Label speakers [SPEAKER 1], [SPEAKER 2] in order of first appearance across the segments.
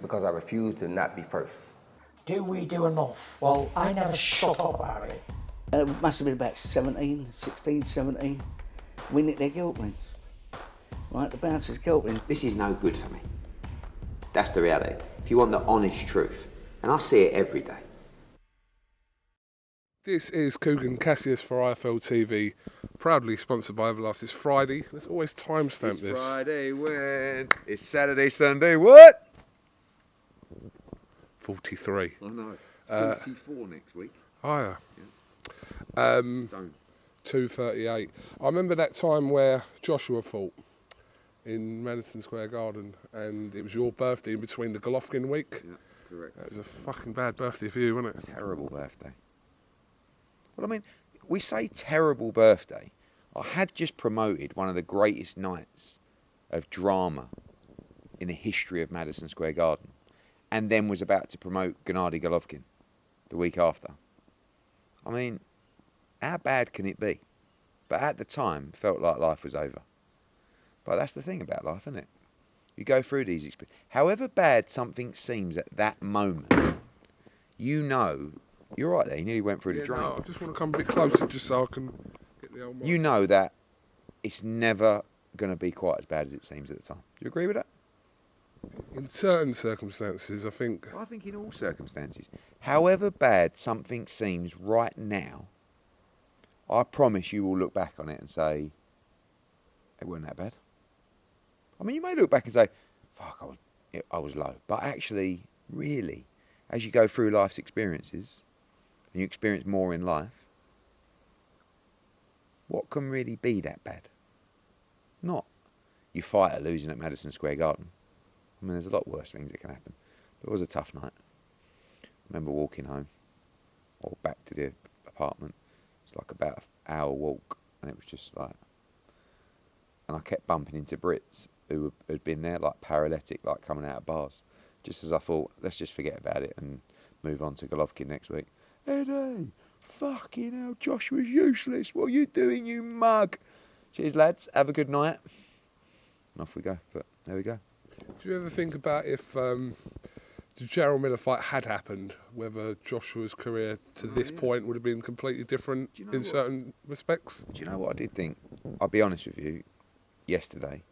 [SPEAKER 1] because I refuse to not be first.
[SPEAKER 2] Do we do enough? Well, I never shut up about it.
[SPEAKER 3] It must have been about 16, 17. We nicked their guilt rings. Right, the bouncer's guilt ring.
[SPEAKER 4] This is no good for me. That's the reality. If you want the honest truth, and I see it every day.
[SPEAKER 5] This is KUGAN CASSIUS for IFL TV, proudly sponsored by Everlast. It's Friday. Let's always timestamp this.
[SPEAKER 6] It's Friday when it's Saturday, Sunday. What?
[SPEAKER 5] 43.
[SPEAKER 6] I know. 44 next week.
[SPEAKER 5] Higher.
[SPEAKER 6] Yeah. Stone.
[SPEAKER 5] 2:38. I remember that time where Joshua fought in Madison Square Garden, and it was your birthday in between the Golovkin week.
[SPEAKER 6] Yeah, correct.
[SPEAKER 5] That was a fucking bad birthday for you, wasn't it?
[SPEAKER 6] Terrible birthday. Well, I mean, we say terrible birthday. I had just promoted one of the greatest nights of drama in the history of Madison Square Garden, and then was about to promote Gennady Golovkin the week after. I mean, how bad can it be? But at the time, felt like life was over. But that's the thing about life, isn't it? You go through these experiences. However bad something seems at that moment, you know, you're right there, you nearly went through the drain.
[SPEAKER 5] No, I just want to come a bit closer just so I can get the old mic.
[SPEAKER 6] You know that it's never going to be quite as bad as it seems at the time. Do you agree with that?
[SPEAKER 5] In certain circumstances, I think...
[SPEAKER 6] I think in all circumstances. However bad something seems right now, I promise you will look back on it and say, it wasn't that bad. I mean, you may look back and say, fuck, I was low. But actually, really, as you go through life's experiences, and you experience more in life, what can really be that bad? Not you fight a losing at Madison Square Garden. I mean, there's a lot worse things that can happen. But it was a tough night. I remember walking home, or back to the apartment. It was like about an hour walk, and it was just like... And I kept bumping into Brits who had been there, like paralytic, like coming out of bars. Just as I thought, let's just forget about it and move on to Golovkin next week. Eddie, fucking hell, Joshua's useless. What are you doing, you mug? Cheers, lads. Have a good night. And off we go. But there we go.
[SPEAKER 5] Do you ever think about if the Gerald Miller fight had happened, whether Joshua's career to this point would have been completely different in certain respects?
[SPEAKER 6] Do you know what I did think? I'll be honest with you, yesterday,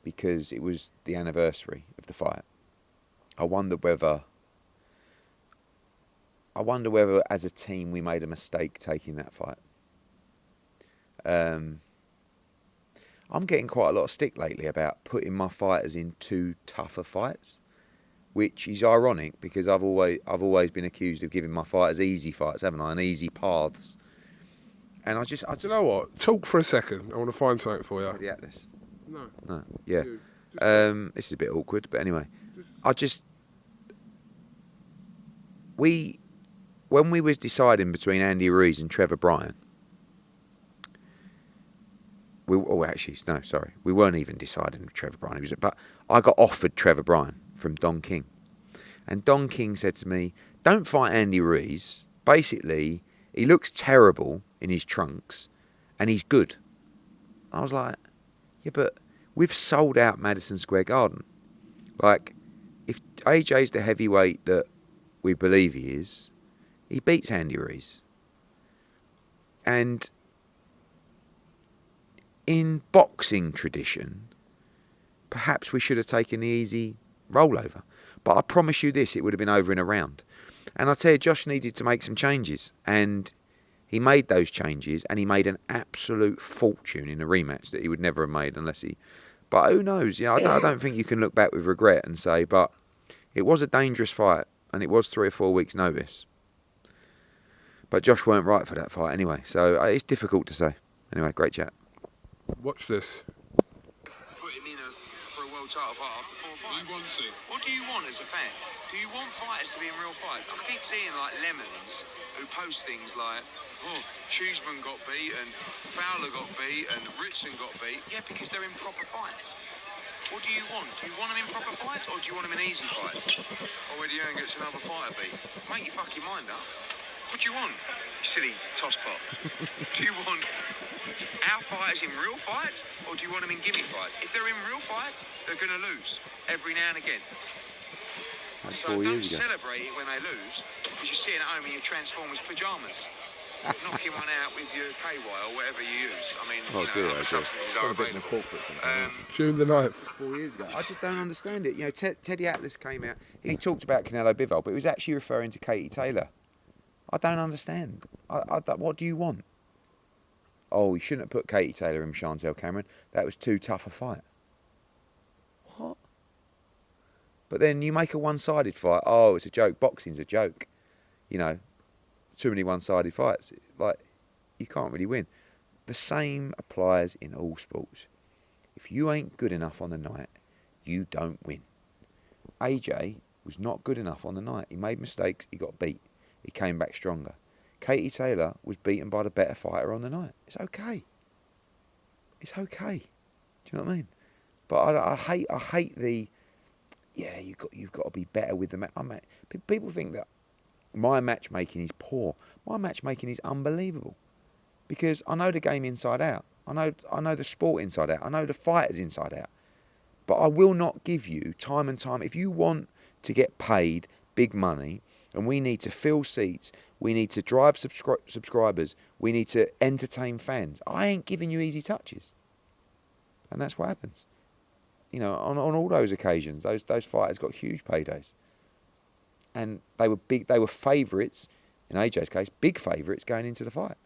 [SPEAKER 6] because it was the anniversary of the fight. I wonder whether as a team we made a mistake taking that fight. I'm getting quite a lot of stick lately about putting my fighters in too tougher fights, which is ironic because I've always been accused of giving my fighters easy fights, haven't I, and easy paths. And I just
[SPEAKER 5] you know what? Talk for a second. I want to find something for you.
[SPEAKER 6] The Atlas.
[SPEAKER 5] No.
[SPEAKER 6] Yeah. This is a bit awkward, but anyway, when we was deciding between Andy Ruiz and Trevor Bryan, we weren't even deciding with Trevor Bryan. But I got offered Trevor Bryan from Don King, and Don King said to me, "Don't fight Andy Ruiz. Basically, he looks terrible in his trunks, and he's good." I was like, "Yeah, but we've sold out Madison Square Garden. Like, if AJ's the heavyweight that we believe he is, he beats Andy Ruiz. And in boxing tradition, perhaps we should have taken the easy rollover. But I promise you this, it would have been over in a round. And I tell you, Josh needed to make some changes. And he made those changes, and he made an absolute fortune in a rematch that he would never have made unless he... But who knows? You know, I don't think you can look back with regret and say, but it was a dangerous fight, and it was 3 or 4 weeks' notice. But Josh weren't right for that fight anyway, so it's difficult to say. Anyway, great chat.
[SPEAKER 5] Watch this.
[SPEAKER 7] Put him in for a world title fight after 4 fights. What do you want as a fan? Do you want fighters to be in real fights? I keep seeing like Lemons who post things like, oh, Cheeseman got beat and Fowler got beat and Ritson got beat. Yeah, because they're in proper fights. What do you want? Do you want them in proper fights or do you want them in easy fights? Or where Hearn gets another fighter beat? Make your fucking mind up. What do you want? You silly tosspot. Do you want our fighters in real fights or do you want them in gimme fights? If they're in real fights, they're going to lose every now and again.
[SPEAKER 6] That's
[SPEAKER 7] So
[SPEAKER 6] 4
[SPEAKER 7] don't
[SPEAKER 6] years ago.
[SPEAKER 7] celebrate it when they lose, because you're sitting at home in your Transformers pyjamas, knocking one out with your KY or whatever you use. I mean,
[SPEAKER 6] Oh, dear,
[SPEAKER 7] other
[SPEAKER 6] okay.
[SPEAKER 7] substances
[SPEAKER 6] Got
[SPEAKER 7] are
[SPEAKER 6] a bit in the
[SPEAKER 7] available.
[SPEAKER 6] corporate something.
[SPEAKER 5] June the 9th.
[SPEAKER 6] 4 years ago. I just don't understand it. You know, Teddy Atlas came out. He talked about Canelo Bivol, but he was actually referring to Katie Taylor. I don't understand. What do you want? Oh, you shouldn't have put Katie Taylor in Chantel Cameron. That was too tough a fight. What? But then you make a one-sided fight. Oh, it's a joke. Boxing's a joke. You know, too many one-sided fights. Like, you can't really win. The same applies in all sports. If you ain't good enough on the night, you don't win. AJ was not good enough on the night. He made mistakes. He got beat. He came back stronger. Katie Taylor was beaten by the better fighter on the night. It's okay. It's okay. Do you know what I mean? But I hate the, yeah, you've got to be better with the match. People think that my matchmaking is poor. My matchmaking is unbelievable, because I know the game inside out. I know the sport inside out. I know the fighters inside out. But I will not give you time and time. If you want to get paid big money, and we need to fill seats, we need to drive subscribers, we need to entertain fans, I ain't giving you easy touches. And that's what happens. You know, on all those occasions, those fighters got huge paydays. And they were big. They were favourites, in AJ's case, big favourites going into the fight.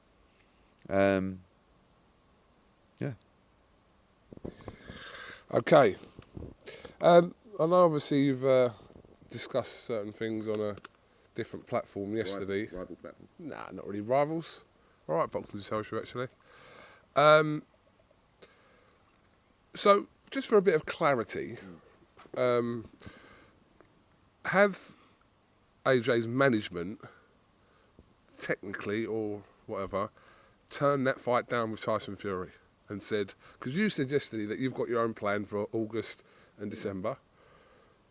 [SPEAKER 6] Yeah.
[SPEAKER 5] Okay. I know obviously you've discussed certain things on a different platform yesterday.
[SPEAKER 6] Rival platform.
[SPEAKER 5] Nah, not really rivals. All right, Boxing Social, actually. So, just for a bit of clarity, have AJ's management, technically or whatever, turned that fight down with Tyson Fury and said, because you said yesterday that you've got your own plan for August and December,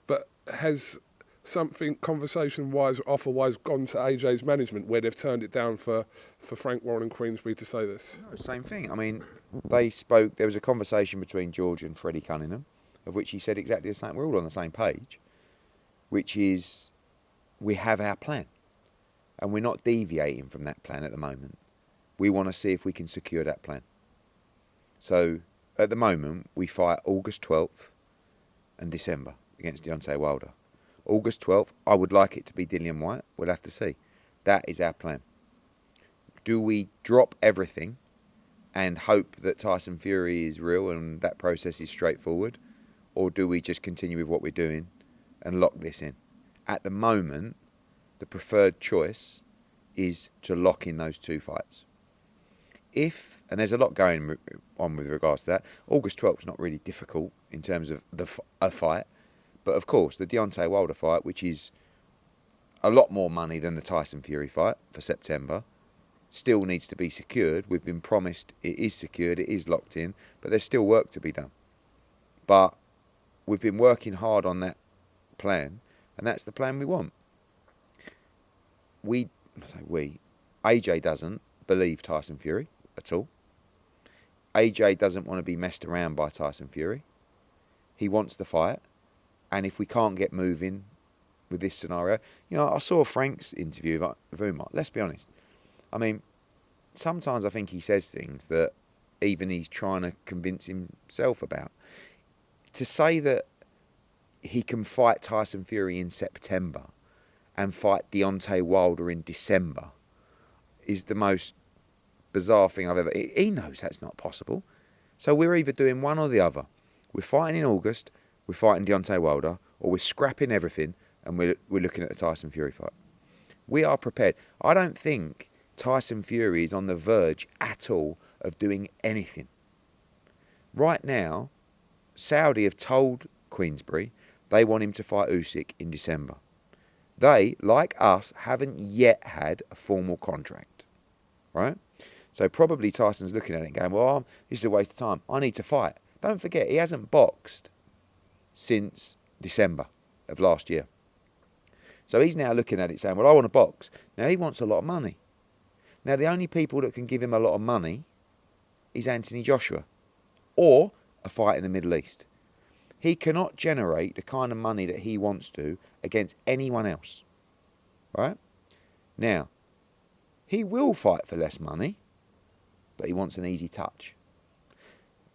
[SPEAKER 5] but has something conversation-wise, offer-wise, gone to AJ's management where they've turned it down for Frank Warren and Queensberry to say this?
[SPEAKER 6] No, same thing. I mean, they spoke. There was a conversation between George and Freddie Cunningham, of which he said exactly the same. We're all on the same page, which is we have our plan, and we're not deviating from that plan at the moment. We want to see if we can secure that plan. So at the moment, we fight August 12th and December against Deontay Wilder. August 12th, I would like it to be Dillian Whyte. We'll have to see. That is our plan. Do we drop everything and hope that Tyson Fury is real and that process is straightforward? Or do we just continue with what we're doing and lock this in? At the moment, the preferred choice is to lock in those two fights. If, and there's a lot going on with regards to that, August 12th is not really difficult in terms of a fight. But of course, the Deontay Wilder fight, which is a lot more money than the Tyson Fury fight for September, still needs to be secured. We've been promised it is secured, it is locked in, but there's still work to be done. But we've been working hard on that plan, and that's the plan we want. AJ doesn't believe Tyson Fury at all. AJ doesn't want to be messed around by Tyson Fury. He wants the fight. And if we can't get moving with this scenario, you know, I saw Frank's interview with Umar. Let's be honest. I mean, sometimes I think he says things that even he's trying to convince himself about. To say that he can fight Tyson Fury in September and fight Deontay Wilder in December is the most bizarre thing I've ever... He knows that's not possible. So we're either doing one or the other. We're fighting in August, we're fighting Deontay Wilder, or we're scrapping everything and we're looking at the Tyson Fury fight. We are prepared. I don't think Tyson Fury is on the verge at all of doing anything. Right now, Saudi have told Queensberry they want him to fight Usyk in December. They, like us, haven't yet had a formal contract, right? So probably Tyson's looking at it and going, well, this is a waste of time. I need to fight. Don't forget, he hasn't boxed since December of last year. So he's now looking at it saying, well, I want to box. Now, he wants a lot of money. Now, the only people that can give him a lot of money is Anthony Joshua or a fight in the Middle East. He cannot generate the kind of money that he wants to against anyone else. Right? Now, he will fight for less money, but he wants an easy touch.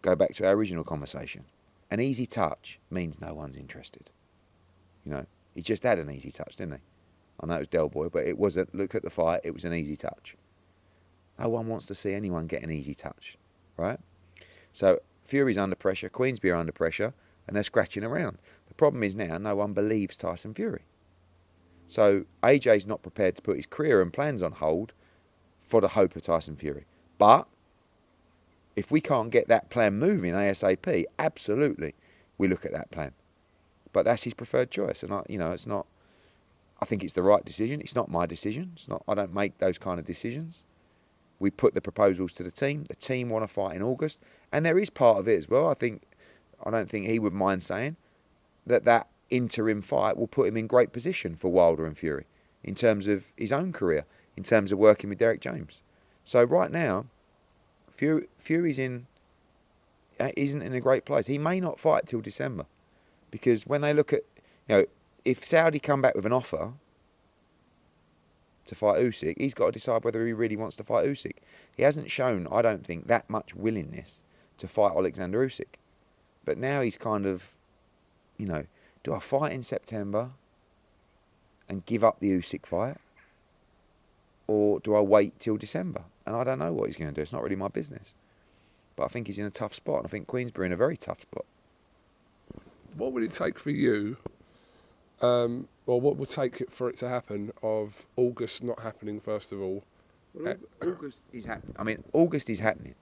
[SPEAKER 6] Go back to our original conversation. An easy touch means no one's interested. You know, he just had an easy touch, didn't he? I know it was Del Boy, but it wasn't. Look at the fight, it was an easy touch. No one wants to see anyone get an easy touch, right? So Fury's under pressure, Queensberry are under pressure, and they're scratching around. The problem is now no one believes Tyson Fury. So AJ's not prepared to put his career and plans on hold for the hope of Tyson Fury. But if we can't get that plan moving ASAP, absolutely, we look at that plan. But that's his preferred choice, and it's not. I think it's the right decision. It's not my decision. It's not. I don't make those kind of decisions. We put the proposals to the team. The team want to fight in August, and there is part of it as well. I don't think he would mind saying that interim fight will put him in great position for Wilder and Fury in terms of his own career, in terms of working with Derek James. So right now, Fury's isn't in a great place. He may not fight till December, because when they look at, if Saudi come back with an offer to fight Usyk, he's got to decide whether he really wants to fight Usyk. He hasn't shown, I don't think, that much willingness to fight Alexander Usyk. But now he's kind of, do I fight in September and give up the Usyk fight? Or do I wait till December? And I don't know what he's going to do. It's not really my business. But I think he's in a tough spot. And I think Queensberry in a very tough spot.
[SPEAKER 5] What would it take for you, or what would take it for it to happen, of August not happening, first of all?
[SPEAKER 6] Well, August is happening. I mean, August is happening.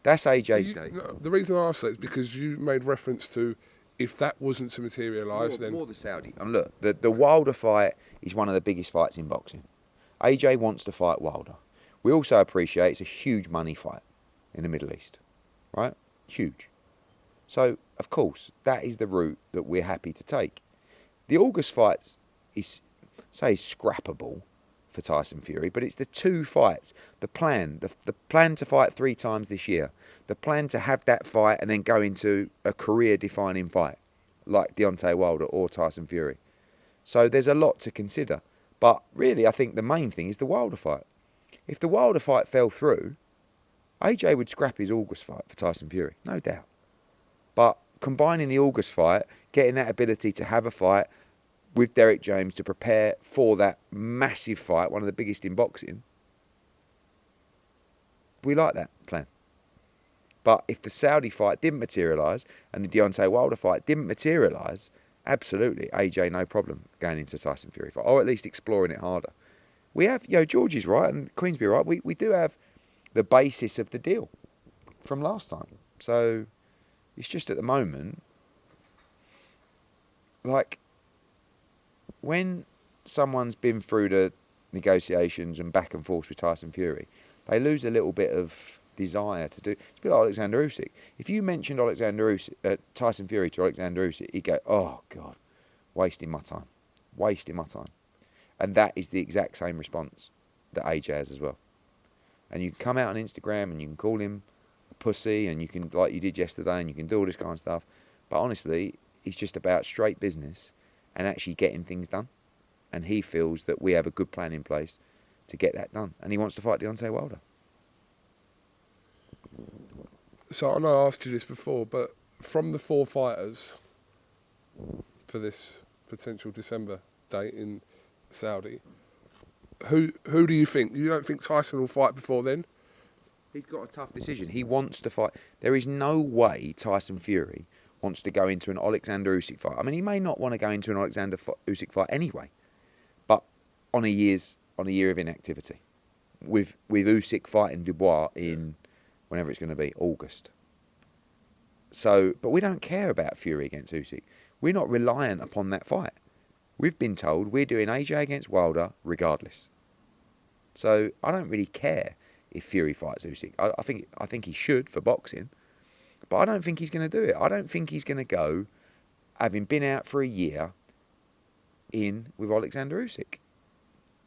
[SPEAKER 6] That's AJ's date.
[SPEAKER 5] No, the reason I asked that is because you made reference to, if that wasn't to materialise, then...
[SPEAKER 6] More the Saudi. And look, the Wilder fight is one of the biggest fights in boxing. AJ wants to fight Wilder. We also appreciate it's a huge money fight in the Middle East, right? Huge. So, of course, that is the route that we're happy to take. The August fight is scrappable for Tyson Fury, but it's the two fights. The plan to fight 3 times this year, the plan to have that fight and then go into a career-defining fight, like Deontay Wilder or Tyson Fury. So there's a lot to consider. But really, I think the main thing is the Wilder fight. If the Wilder fight fell through, AJ would scrap his August fight for Tyson Fury, no doubt. But combining the August fight, getting that ability to have a fight with Derek James to prepare for that massive fight, one of the biggest in boxing, we like that plan. But if the Saudi fight didn't materialise and the Deontay Wilder fight didn't materialise, absolutely, AJ, no problem going into Tyson Fury fight, or at least exploring it harder. We have, George is right and Queensberry right, we do have the basis of the deal from last time. So it's just at the moment, like, when someone's been through the negotiations and back and forth with Tyson Fury, they lose a little bit of desire to do. It's a bit like Alexander Usyk. If you mentioned Tyson Fury to Alexander Usyk, he'd go, "Oh God, wasting my time." And that is the exact same response that AJ has as well. And you can come out on Instagram and you can call him a pussy, and you can, like you did yesterday, and you can do all this kind of stuff. But honestly, it's just about straight business and actually getting things done. And he feels that we have a good plan in place to get that done. And he wants to fight Deontay Wilder.
[SPEAKER 5] So I know I asked you this before, but from the 4 fighters for this potential December date in Saudi, who do you think? You don't think Tyson will fight before then?
[SPEAKER 6] He's got a tough decision. He wants to fight. There is no way Tyson Fury wants to go into an Alexander Usyk fight. I mean, he may not want to go into an Alexander Usyk fight anyway, but on a year of inactivity, with Usyk fighting Dubois in whenever it's going to be, August. So, but we don't care about Fury against Usyk. We're not reliant upon that fight. We've been told we're doing AJ against Wilder regardless. So I don't really care if Fury fights Usyk. I think he should for boxing, but I don't think he's going to do it. I don't think he's going to go, having been out for a year, in with Alexander Usyk.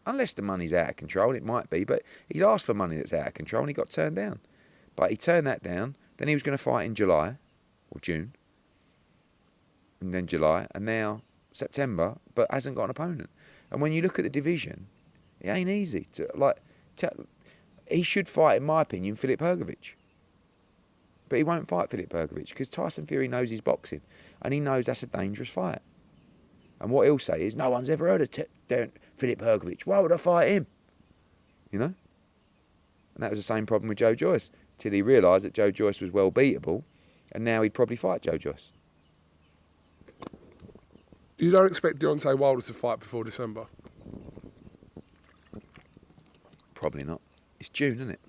[SPEAKER 6] Unless the money's out of control, it might be, but he's asked for money that's out of control and he got turned down. But he turned that down, then he was going to fight in July or June. and then July, and now September, but hasn't got an opponent. And when you look at the division, it ain't easy to he should fight, in my opinion, Filip Hrgović. But he won't fight Filip Hrgović because Tyson Fury knows his boxing, and he knows that's a dangerous fight. And what he'll say is, no one's ever heard of Filip Hrgović. Why would I fight him? You know? And that was the same problem with Joe Joyce, till he realised that Joe Joyce was well beatable, and now he'd probably fight Joe Joyce.
[SPEAKER 5] You don't expect Deontay Wilder to fight before December?
[SPEAKER 6] Probably not. It's June, isn't it?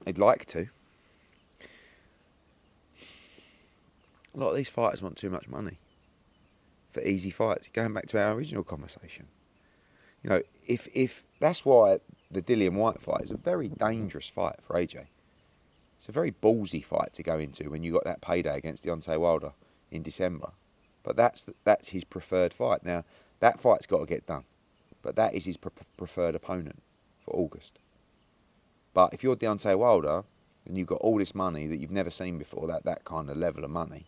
[SPEAKER 6] He'd like to. A lot of these fighters want too much money for easy fights. Going back to our original conversation, you know, if that's why the Dillian Whyte fight is a very dangerous fight for AJ. It's a very ballsy fight to go into when you got that payday against Deontay Wilder in December. But that's his preferred fight. Now that fight's got to get done, but that is his preferred opponent for August. But if you're Deontay Wilder and you've got all this money that you've never seen before, that kind of level of money,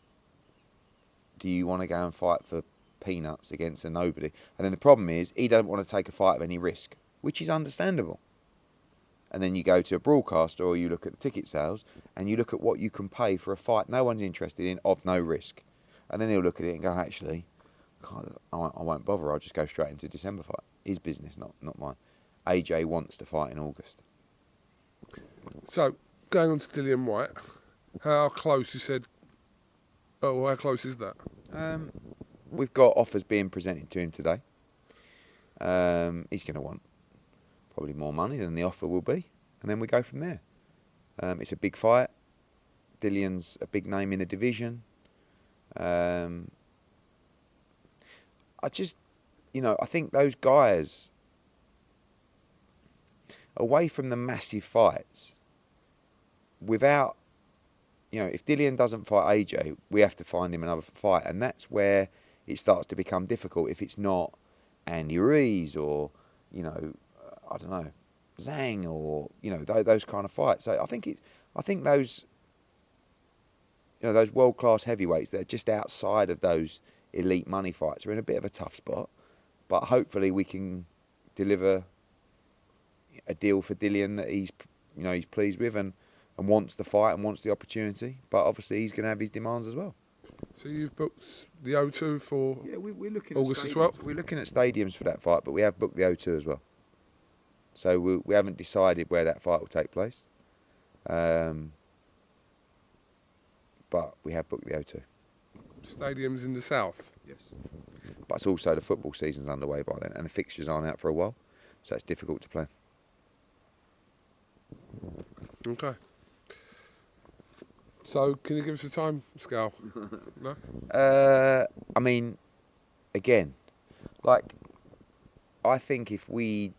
[SPEAKER 6] do you want to go and fight for peanuts against a nobody? And then the problem is, he doesn't want to take a fight of any risk, which is understandable. And then you go to a broadcaster or you look at the ticket sales and you look at what you can pay for a fight no one's interested in of no risk. And then he'll look at it and go, actually, I won't bother, I'll just go straight into December fight. His business, not mine. AJ wants to fight in August.
[SPEAKER 5] So, going on to Dillian Whyte, how close, you said, how close is that?
[SPEAKER 6] We've got offers being presented to him today. He's going to want probably more money than the offer will be, and then we go from there. It's a big fight. Dillian's a big name in the division. I think those guys, away from the massive fights, without, if Dillian doesn't fight AJ, we have to find him another fight, and that's where it starts to become difficult if it's not Andy Ruiz or, I don't know, Zhang or, those kind of fights. So I think those, those world-class heavyweights that are just outside of those elite money fights are in a bit of a tough spot, but hopefully we can deliver a deal for Dillian that he's pleased with and wants the fight and wants the opportunity. But obviously he's going to have his demands as well.
[SPEAKER 5] So you've booked the O2 for
[SPEAKER 6] we're looking
[SPEAKER 5] August
[SPEAKER 6] at
[SPEAKER 5] the 12th?
[SPEAKER 6] We're looking at stadiums for that fight, but we have booked the O2 as well. So we haven't decided where that fight will take place. But we have booked the O2.
[SPEAKER 5] Stadiums in the south?
[SPEAKER 6] Yes. But it's also the football season's underway by then, and the fixtures aren't out for a while, so it's difficult to plan.
[SPEAKER 5] Okay. So, can you give us a time scale? No?
[SPEAKER 6] Again, I think if we,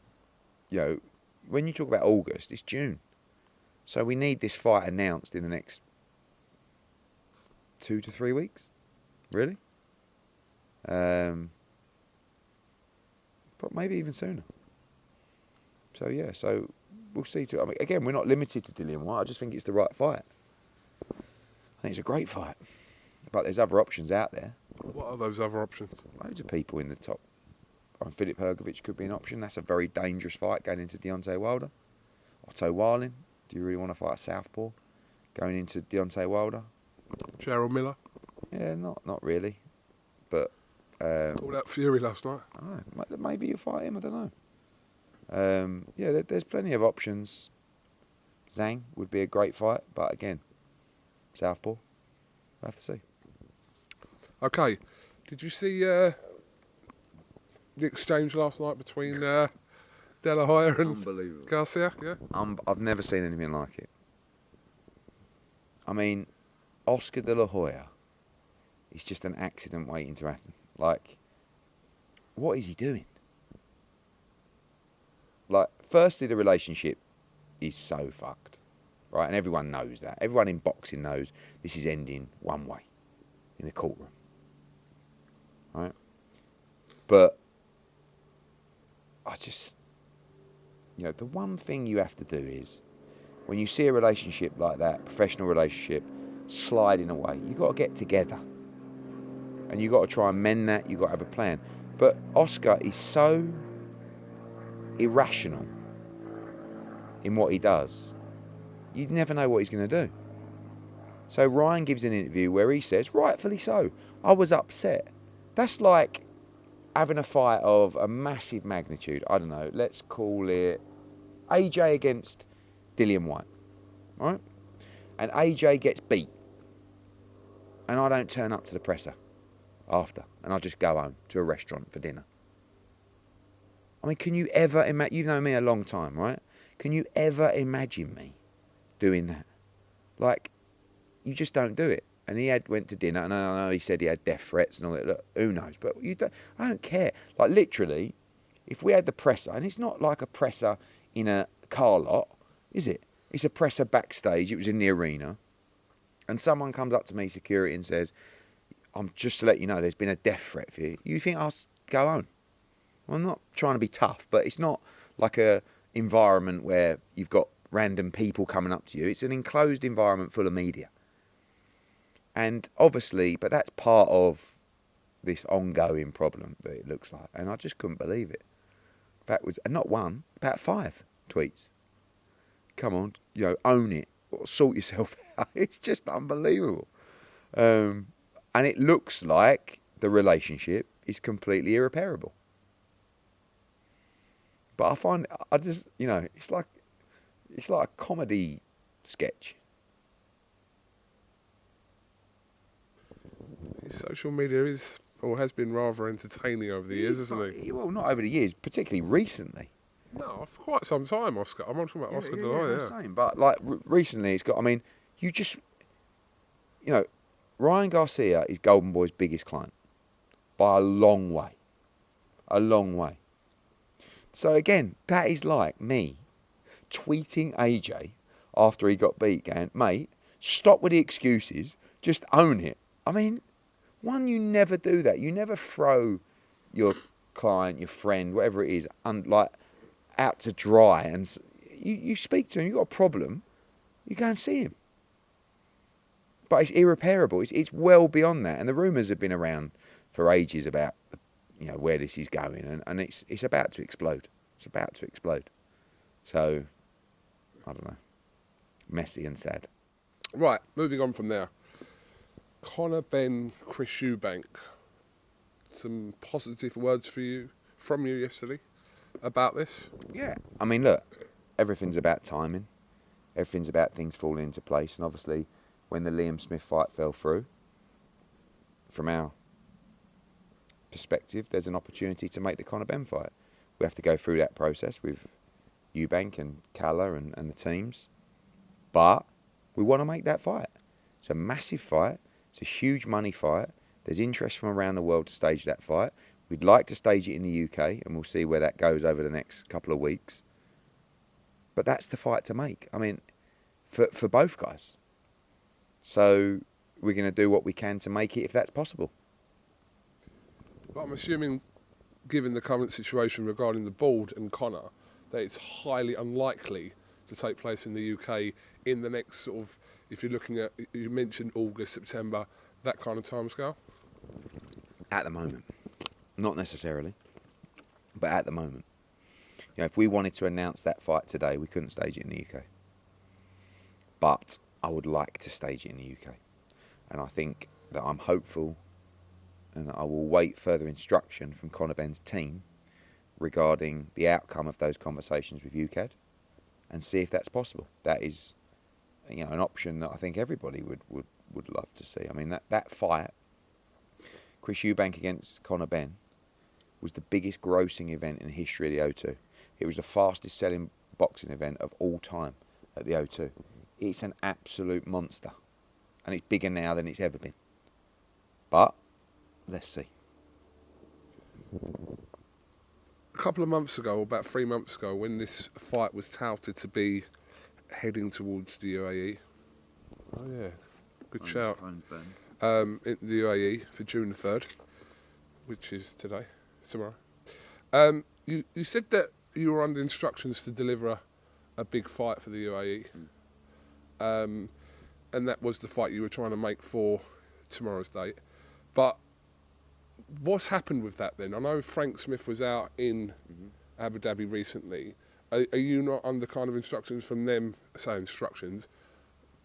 [SPEAKER 6] when you talk about August, it's June. So we need this fight announced in the next 2 to 3 weeks, really. But maybe even sooner. So so we'll see. Again, we're not limited to Dillian Whyte. I just think it's the right fight. I think it's a great fight, but there's other options out there.
[SPEAKER 5] What are those other options?
[SPEAKER 6] Loads of people in the top. Filip Hrgović could be an option. That's a very dangerous fight going into Deontay Wilder. Otto Warlin. Do you really want to fight a southpaw going into Deontay Wilder?
[SPEAKER 5] Gerald Miller?
[SPEAKER 6] Yeah, not really. But
[SPEAKER 5] All that Fury last night.
[SPEAKER 6] I don't know. Maybe you'll fight him. I don't know. There's plenty of options. Zhang would be a great fight, but again, southpaw. We'll have to see.
[SPEAKER 5] Okay. Did you see the exchange last night between De La Hoya and
[SPEAKER 6] Unbelievable.
[SPEAKER 5] Garcia? Yeah.
[SPEAKER 6] I've never seen anything like it. Oscar De La Hoya is just an accident waiting to happen. What is he doing? Firstly, the relationship is so fucked, right? And everyone knows that. Everyone in boxing knows this is ending one way, in the courtroom, right? But the one thing you have to do is, when you see a relationship like that, professional relationship, sliding away. You've got to get together. And you've got to try and mend that. You've got to have a plan. But Oscar is so irrational in what he does. You never know what he's going to do. So Ryan gives an interview where he says, rightfully so, I was upset. That's like having a fight of a massive magnitude. I don't know, let's call it AJ against Dillian White, right? And AJ gets beat. And I don't turn up to the presser after. And I just go home to a restaurant for dinner. I mean, can you ever imagine, you've known me a long time, right? Can you ever imagine me doing that? Like, you just don't do it. And he went to dinner, and I know he said he had death threats and all that. Look, who knows? But I don't care. Like, literally, if we had the presser, and it's not like a presser in a car lot, is it? It's a presser backstage. It was in the arena. And someone comes up to me, security, and says, just to let you know, there's been a death threat for you. You think I'll go home? Well, I'm not trying to be tough, but it's not like a environment where you've got random people coming up to you. It's an enclosed environment full of media. And obviously, but that's part of this ongoing problem that it looks like. And I just couldn't believe it. That was, and not one, about 5 tweets. Come on, own it, or sort yourself out. It's just unbelievable. And it looks like the relationship is completely irreparable. But it's like a comedy sketch.
[SPEAKER 5] Social media is, or has been, rather entertaining over the years, hasn't it?
[SPEAKER 6] Well, not over the years, particularly recently.
[SPEAKER 5] No, for quite some time, Oscar. I'm not talking about Oscar Delay,
[SPEAKER 6] yeah. Same, but like recently, it's got. I mean, Ryan Garcia is Golden Boy's biggest client by a long way, So again, that is like me tweeting AJ after he got beat, going, "Mate, stop with the excuses, just own it." I mean, one, you never do that. You never throw your client, your friend, whatever it is, out to dry. And you speak to him, you've got a problem, you go and see him. But it's irreparable. It's well beyond that. And the rumours have been around for ages about where this is going, and it's about to explode. It's about to explode. So, I don't know. Messy and sad.
[SPEAKER 5] Right, moving on from there. Conor Benn, Eubank. Some positive words from you yesterday about this?
[SPEAKER 6] Yeah. I mean, look, everything's about timing. Everything's about things falling into place. And obviously, when the Liam Smith fight fell through, from our perspective, there's an opportunity to make the Conor Benn fight. We have to go through that process with Eubank and Calla and the teams. But we want to make that fight. It's a massive fight. It's a huge money fight. There's interest from around the world to stage that fight. We'd like to stage it in the UK, and we'll see where that goes over the next couple of weeks. But that's the fight to make. I mean, for both guys. So we're going to do what we can to make it if that's possible.
[SPEAKER 5] But I'm assuming, given the current situation regarding the board and Conor, that it's highly unlikely to take place in the UK in the next sort of, if you're looking at, you mentioned August, September, that kind of timescale?
[SPEAKER 6] At the moment. Not necessarily, but at the moment. If we wanted to announce that fight today, we couldn't stage it in the UK. But I would like to stage it in the UK. And I think that I'm hopeful, and I will wait further instruction from Conor Benn's team regarding the outcome of those conversations with UKAD and see if that's possible. That is, an option that I think everybody would love to see. I mean, that fight, Eubank against Conor Benn, was the biggest grossing event in the history of the O2. It was the fastest selling boxing event of all time at the O2. It's an absolute monster. And it's bigger now than it's ever been. But, let's see.
[SPEAKER 5] A couple of months ago, or about 3 months ago, when this fight was touted to be heading towards the UAE. Oh yeah, good shout. In the UAE for June the 3rd, which is tomorrow. You said that you were under instructions to deliver a big fight for the UAE. and that was the fight you were trying to make for tomorrow's date. But what's happened with that then? I know Frank Smith was out in Abu Dhabi recently. Are you not under kind of instructions from them, say instructions,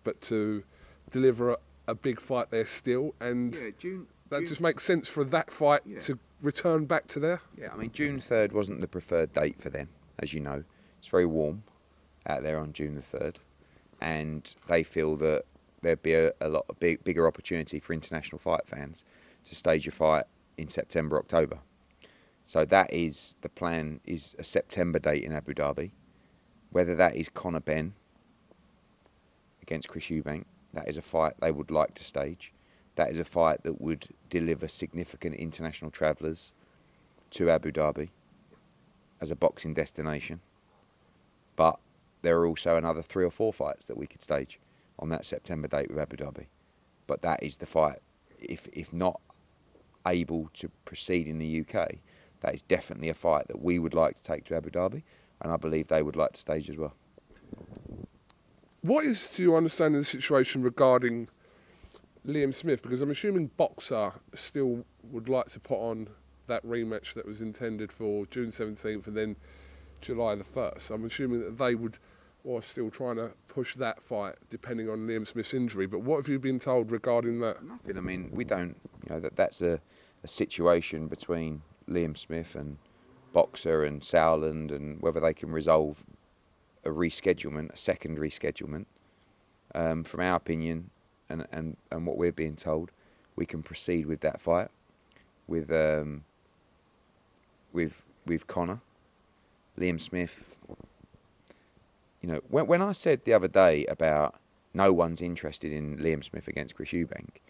[SPEAKER 5] but to deliver a big fight there still? And
[SPEAKER 6] June.
[SPEAKER 5] just makes sense for that fight to return back to there?
[SPEAKER 6] Yeah, I mean, June 3rd wasn't the preferred date for them, as you know. It's very warm out there on June the 3rd. And they feel that there'd be a bigger opportunity for international fight fans to stage a fight in September, October. So that is the plan, is a September date in Abu Dhabi. Whether that is Conor Benn against Chris Eubank, that is a fight they would like to stage. That is a fight that would deliver significant international travellers to Abu Dhabi as a boxing destination. But there are also another 3 or 4 fights that we could stage on that September date with Abu Dhabi. But that is the fight, if not able to proceed in the UK, that is definitely a fight that we would like to take to Abu Dhabi, and I believe they would like to stage as well.
[SPEAKER 5] What is, to your understanding, the situation regarding Liam Smith? Because I'm assuming Boxer still would like to put on that rematch that was intended for June 17th and then July the 1st. I'm assuming that they would, or are still trying to push that fight depending on Liam Smith's injury. But what have you been told regarding that?
[SPEAKER 6] Nothing. I mean, we don't, that's a situation between Liam Smith and Boxer and Sauerland, and whether they can resolve a reschedulement, a second reschedulement. From our opinion and what we're being told, we can proceed with that fight with Conor. Liam Smith, when I said the other day about no one's interested in Liam Smith against Chris Eubank,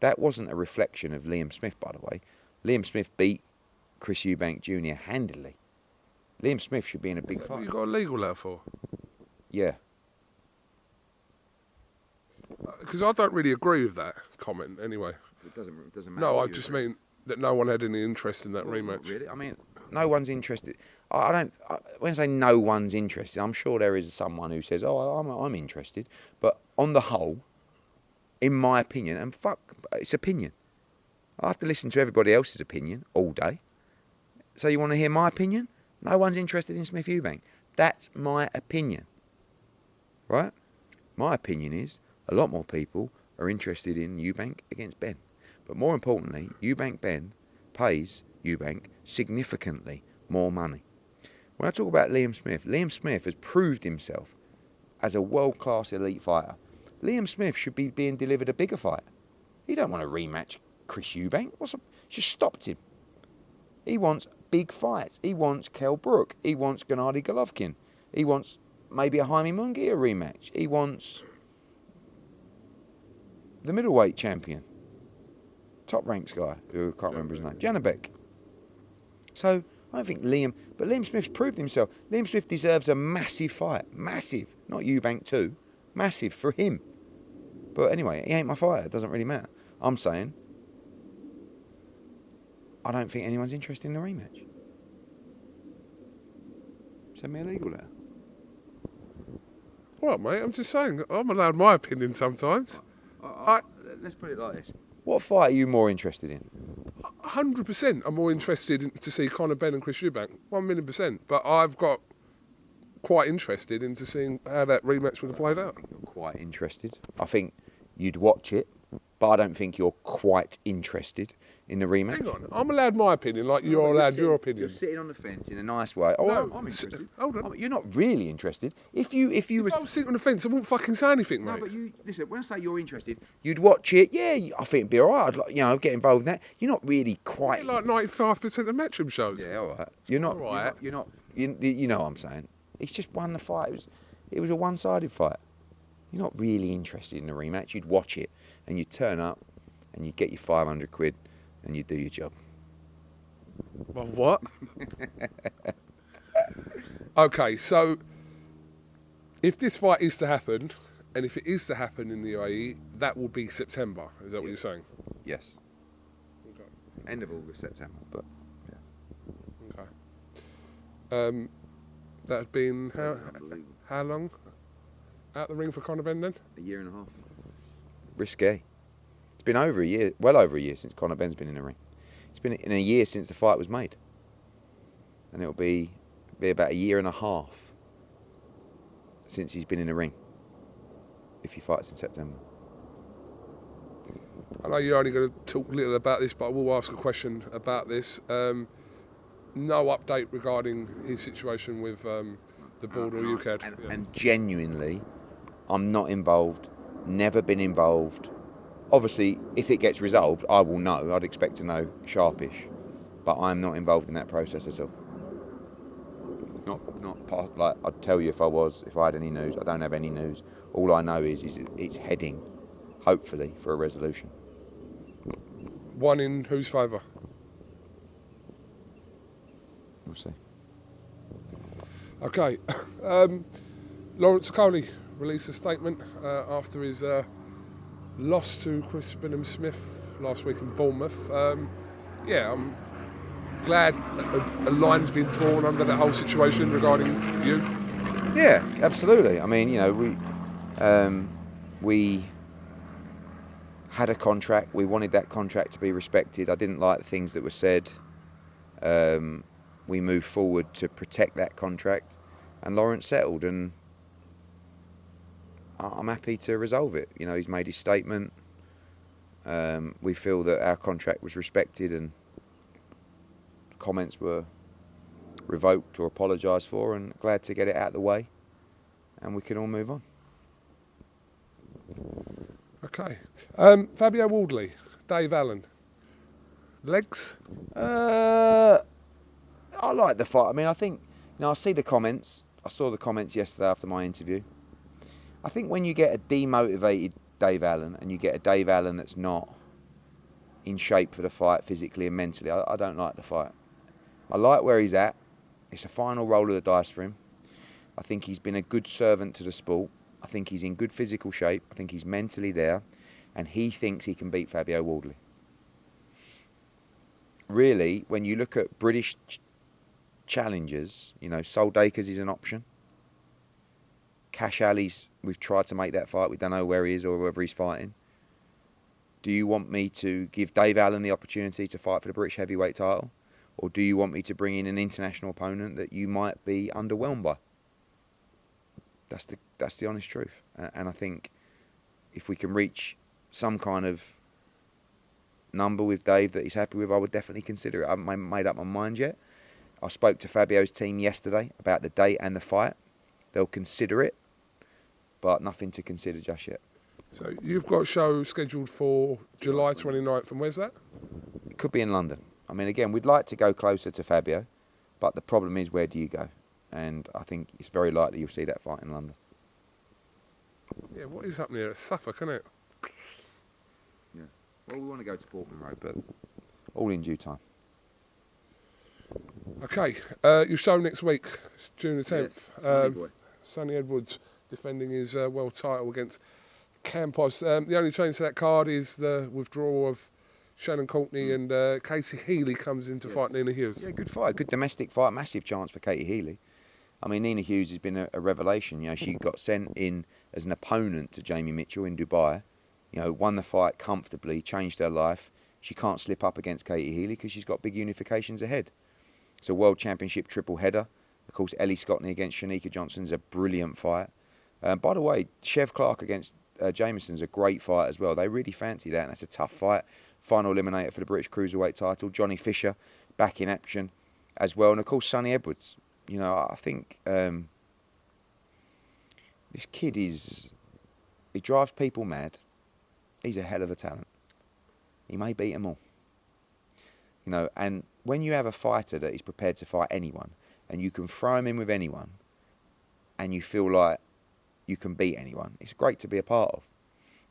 [SPEAKER 6] that wasn't a reflection of Liam Smith, by the way. Liam Smith beat Chris Eubank Jr. handily. Liam Smith should be in a big fight.
[SPEAKER 5] You got a legal letter for?
[SPEAKER 6] Yeah.
[SPEAKER 5] Because I don't really agree with that comment anyway.
[SPEAKER 6] It doesn't matter.
[SPEAKER 5] No, I just mean that no one had any interest in that rematch.
[SPEAKER 6] Really? I mean, no one's interested. When I say no one's interested, I'm sure there is someone who says, "Oh, I'm interested." But on the whole, in my opinion, and it's opinion. I have to listen to everybody else's opinion all day. So you want to hear my opinion? No one's interested in Smith Eubank. That's my opinion. Right? My opinion is a lot more people are interested in Eubank against Benn. But more importantly, Eubank-Benn pays Eubank significantly more money. When I talk about Liam Smith has proved himself as a world-class elite fighter. Liam Smith should be being delivered a bigger fight. He don't want to rematch Chris Eubank. Just stopped him. He wants big fights. He wants Kell Brook. He wants Gennady Golovkin. He wants maybe a Jaime Munguia rematch. He wants the middleweight champion, top ranks guy, who I can't remember his name, Janabek. So I don't think but Liam Smith's proved himself. Liam Smith deserves a massive fight. Massive. Not Eubank too. Massive for him. But anyway, he ain't my fighter. It doesn't really matter. I'm saying I don't think anyone's interested in a rematch. Send me a legal letter.
[SPEAKER 5] Well, mate, I'm just saying, I'm allowed my opinion sometimes.
[SPEAKER 6] Let's put it like this. What fight are you more interested in?
[SPEAKER 5] 100% I'm more interested to see Conor Benn and Chris Eubank, 1,000,000%. But I've got quite interested into seeing how that rematch would have played out.
[SPEAKER 6] You're quite interested. I think you'd watch it, but I don't think you're quite interested in the rematch.
[SPEAKER 5] Hang on, I'm allowed my opinion like you're allowed your opinion.
[SPEAKER 6] You're sitting on the fence in a nice way. Oh,
[SPEAKER 5] No,
[SPEAKER 6] I'm interested.
[SPEAKER 5] hold on.
[SPEAKER 6] You're not really interested. If you
[SPEAKER 5] If I was sitting on the fence, I wouldn't fucking say anything, mate.
[SPEAKER 6] No, but you listen. When I say you're interested, you'd watch it. Yeah, I think it'd be all right. I'd get involved in that. You're not really quite
[SPEAKER 5] Like 95% of Matchroom shows.
[SPEAKER 6] Yeah, all right. You're not.
[SPEAKER 5] All right.
[SPEAKER 6] You're not. You know what I'm saying? He's just won the fight. It was a one-sided fight. You're not really interested in the rematch. You'd watch it and you'd turn up and you'd get your 500 quid and you'd do your job.
[SPEAKER 5] Well, what? Okay, so if this fight is to happen, and if it is to happen in the UAE, that will be September. Is that what you're saying?
[SPEAKER 6] Yes.
[SPEAKER 5] Okay.
[SPEAKER 6] End of August, September. But yeah.
[SPEAKER 5] Okay. That had been
[SPEAKER 6] Unbelievable.
[SPEAKER 5] how long out the ring for Conor Benn then?
[SPEAKER 6] A year and a half. risque. It's been over a year, well over a year since Conor Benn's been in the ring. It's been in a year since the fight was made. And it'll be about a year and a half since he's been in the ring, if he fights in September.
[SPEAKER 5] I know you're only going to talk a little about this, but I will ask a question about this. No update regarding his situation with the board or UCAD.
[SPEAKER 6] And genuinely, I'm not involved, never been involved. Obviously, if it gets resolved, I will know. I'd expect to know sharpish. But I'm not involved in that process at all. Not part, like I'd tell you if I had any news. I don't have any news. All I know is it's heading, hopefully, for a resolution.
[SPEAKER 5] One in whose favour?
[SPEAKER 6] We'll see.
[SPEAKER 5] Okay. Lawrence Coley released a statement after his loss to Chris Benham-Smith last week in Bournemouth. Yeah, I'm glad a line's been drawn under that whole situation regarding you.
[SPEAKER 6] Yeah, absolutely. I mean, you know, we had a contract. We wanted that contract to be respected. I didn't like the things that were said. We moved forward to protect that contract, and Lawrence settled, and I'm happy to resolve it. You know, he's made his statement. We feel that our contract was respected, and comments were revoked or apologised for, and glad to get it out of the way, and we can all move on.
[SPEAKER 5] Okay. Fabio Wardley, Dave Allen. Legs?
[SPEAKER 6] I like the fight. I mean, I think, you know, I see the comments. I saw the comments yesterday after my interview. I think when you get a demotivated Dave Allen and you get a Dave Allen that's not in shape for the fight physically and mentally, I don't like the fight. I like where he's at. It's a final roll of the dice for him. I think he's been a good servant to the sport. I think he's in good physical shape. I think he's mentally there. And he thinks he can beat Fabio Wardley. Really, when you look at British challengers, you know, Soldakers is an option. Cash Ali's, we've tried to make that fight. We don't know where he is or whether he's fighting. Do you want me to give Dave Allen the opportunity to fight for the British heavyweight title? Or do you want me to bring in an international opponent that you might be underwhelmed by? That's the honest truth. And I think if we can reach some kind of number with Dave that he's happy with, I would definitely consider it. I haven't made up my mind yet. I spoke to Fabio's team yesterday about the date and the fight. They'll consider it, but nothing to consider just yet.
[SPEAKER 5] So you've got a show scheduled for July 29th, and where's that?
[SPEAKER 6] It could be in London. I mean, again, we'd like to go closer to Fabio, but the problem is, where do you go? And I think it's very likely you'll see that fight in London.
[SPEAKER 5] Yeah, what is happening here? It's Suffolk, isn't it?
[SPEAKER 6] Yeah. Well, we want to go to Portman Road, but all in due time.
[SPEAKER 5] Okay, your show next week, it's June the 10th.
[SPEAKER 6] Yes, Sonny boy.
[SPEAKER 5] Sonny Edwards defending his world title against Campos. The only change to that card is the withdrawal of Shannon Courtney, and Casey Healy comes in to fight Nina Hughes.
[SPEAKER 6] Yeah, good fight, good domestic fight, massive chance for Katie Healy. I mean, Nina Hughes has been a revelation. You know, she got sent in as an opponent to Jamie Mitchell in Dubai. You know, won the fight comfortably, changed her life. She can't slip up against Katie Healy because she's got big unifications ahead. It's a World Championship triple header. Of course, Ellie Scottney against Shanika Johnson is a brilliant fight. By the way, Chev Clark against Jameson's a great fight as well. They really fancy that, and that's a tough fight. Final eliminator for the British Cruiserweight title. Johnny Fisher back in action as well. And, of course, Sonny Edwards. You know, I think this kid he drives people mad. He's a hell of a talent. He may beat them all. You know, and when you have a fighter that is prepared to fight anyone, and you can throw him in with anyone, and you feel like you can beat anyone, it's great to be a part of.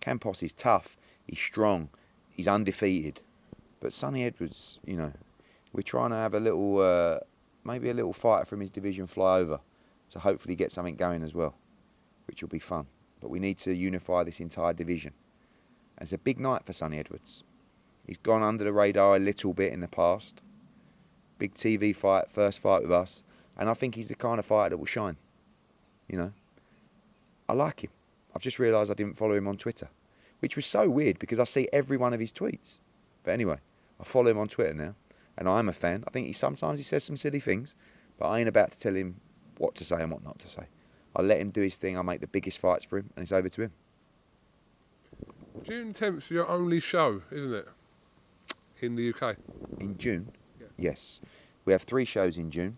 [SPEAKER 6] Campos is tough, he's strong, he's undefeated. But Sonny Edwards, you know, we're trying to have a little, maybe a little fighter from his division fly over to hopefully get something going as well, which will be fun. But we need to unify this entire division. And it's a big night for Sonny Edwards. He's gone under the radar a little bit in the past. Big TV fight, first fight with us. And I think he's the kind of fighter that will shine. You know, I like him. I've just realised I didn't follow him on Twitter. which was so weird because I see every one of his tweets. But anyway, I follow him on Twitter now, and I'm a fan. I think sometimes he says some silly things, but I ain't about to tell him what to say and what not to say. I let him do his thing. I make the biggest fights for him, and it's over to him.
[SPEAKER 5] June 10th, your only show, isn't it? In the UK.
[SPEAKER 6] In June?
[SPEAKER 5] Yeah.
[SPEAKER 6] Yes. We have 3 shows in June.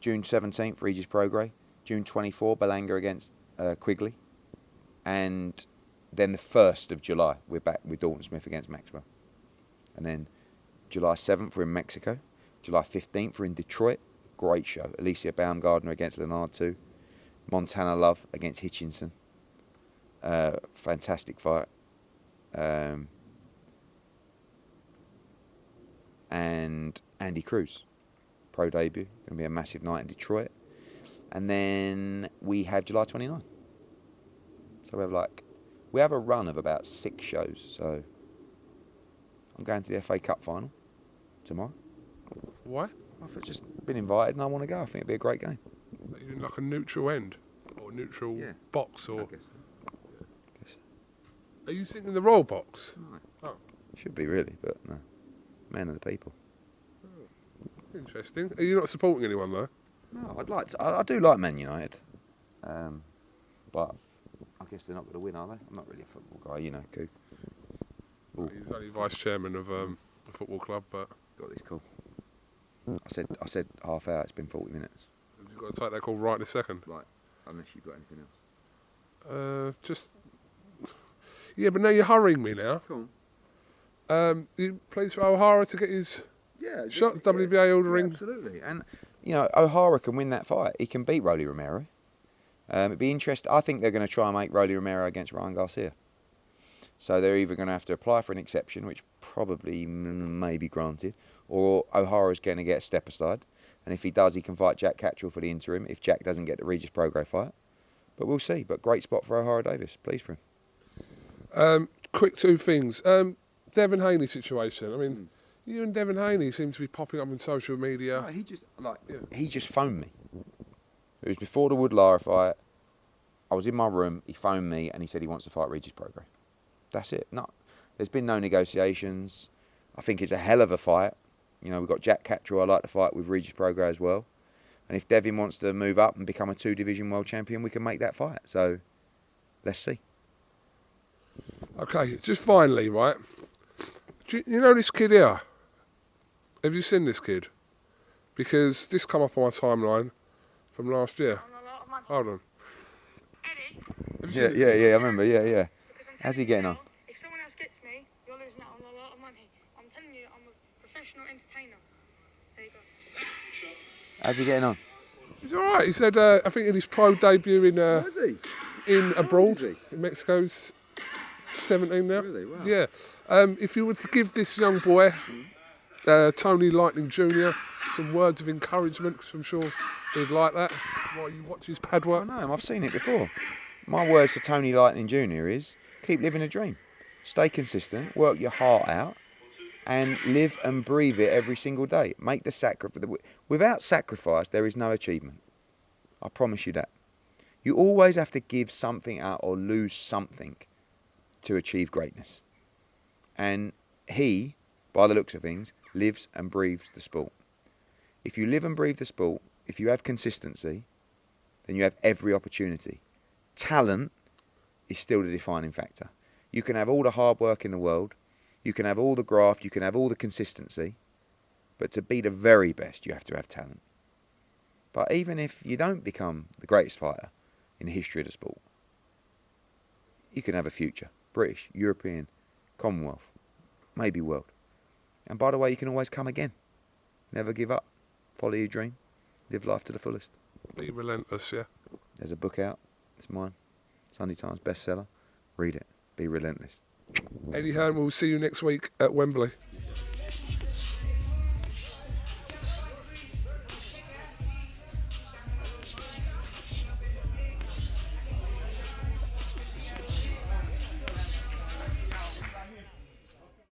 [SPEAKER 6] June 17th, Regis Prograis. June 24th, Belanga against Quigley. And then the 1st of July, we're back with Dalton Smith against Maxwell. And then July 7th, we're in Mexico. July 15th, we're in Detroit. Great show. Alicia Baumgardner against Leonard 2. Montana Love against Hitchinson. Fantastic fight. And Andy Cruz, pro debut. Going to be a massive night in Detroit. And then we have July 29. So we have a run of about 6 shows. So I'm going to the FA Cup final tomorrow.
[SPEAKER 5] Why?
[SPEAKER 6] I've just been invited and I want to go. I think it'd be a great game.
[SPEAKER 5] Are you in like a neutral end? Or neutral box? Or
[SPEAKER 6] I guess so.
[SPEAKER 5] Are you sitting in the royal box?
[SPEAKER 6] No.
[SPEAKER 5] Oh,
[SPEAKER 6] Should be really, but no. Man of the people.
[SPEAKER 5] that's interesting. Are you not supporting anyone though?
[SPEAKER 6] No, I'd like to. I do like Man United, but I guess they're not going to win, are they? I'm not really a football guy, you know. Cool.
[SPEAKER 5] He was only vice chairman of the football club, but
[SPEAKER 6] Got this call. I said half hour. It's been 40 minutes.
[SPEAKER 5] you've got to take that call right this second.
[SPEAKER 6] Right, unless you've got anything else.
[SPEAKER 5] Yeah, but now you're hurrying me now.
[SPEAKER 6] Come on.
[SPEAKER 5] He plays for O'Hara to get his shot. WBA ordering.
[SPEAKER 6] Absolutely, and you know O'Hara can win that fight. He can beat Rolly Romero. It'd be interesting. I think they're going to try and make Rolly Romero against Ryan Garcia. So they're either going to have to apply for an exception, which probably may be granted, or O'Hara's going to get a step aside. And if he does, he can fight Jack Catchell for the interim if Jack doesn't get the Regis Prograis fight. But we'll see. But great spot for O'Hara Davis. Pleased for him.
[SPEAKER 5] Quick 2 things. Devin Haney situation. I mean, you and Devin Haney seem to be popping up on social media.
[SPEAKER 6] No, he just phoned me. It was before the Wood-Lara fight. I was in my room. He phoned me and he said he wants to fight Regis Prograis. That's it. No, there's been no negotiations. I think it's a hell of a fight. You know, we've got Jack Catchell. I like to fight with Regis Prograis as well. And if Devin wants to move up and become a 2-division world champion, we can make that fight. So, let's see.
[SPEAKER 5] Okay, just finally, right? You know this kid here? Have you seen this kid? Because this come up on my timeline from last year. Hold on.
[SPEAKER 6] Yeah, I remember. Yeah. How's he getting on?
[SPEAKER 8] If someone else gets me, you're losing out on a lot of money. I'm telling you, I'm a professional entertainer. There you go.
[SPEAKER 6] How's he getting on?
[SPEAKER 5] He's all right. He said, I think in his pro debut in abroad, in Mexico's 17 now.
[SPEAKER 6] Really? Wow.
[SPEAKER 5] Yeah. If you were to give this young boy, Tony Lightning Jr., some words of encouragement, because I'm sure he'd like that while you watch his pad
[SPEAKER 6] I
[SPEAKER 5] work.
[SPEAKER 6] know him. I've seen it before. My words to Tony Lightning Jr. is keep living a dream. Stay consistent, work your heart out, and live and breathe it every single day. Make the sacrifice. Without sacrifice, there is no achievement. I promise you that. You always have to give something out or lose something to achieve greatness. And he, by the looks of things, lives and breathes the sport. If you live and breathe the sport, if you have consistency, then you have every opportunity. Talent is still the defining factor. You can have all the hard work in the world, you can have all the graft, you can have all the consistency, but to be the very best, you have to have talent. But even if you don't become the greatest fighter in the history of the sport, you can have a future. British, European, Commonwealth, maybe world. And by the way, you can always come again. Never give up. Follow your dream. Live life to the fullest.
[SPEAKER 5] Be relentless, yeah.
[SPEAKER 6] There's a book out. It's mine. Sunday Times bestseller. Read it. Be relentless.
[SPEAKER 5] Eddie Hearn, we'll see you next week at Wembley.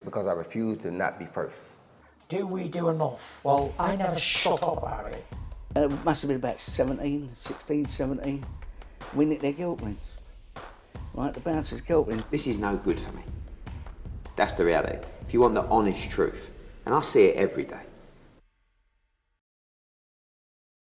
[SPEAKER 1] Because I refuse to not be first.
[SPEAKER 2] Do we do enough? Well, I never shut up about it.
[SPEAKER 3] It must have been about 17, 16, 17. We nicked their guilt rings. right? The bouncer's girlfriend.
[SPEAKER 4] This is no good for me. That's the reality. If you want the honest truth, and I see it every day,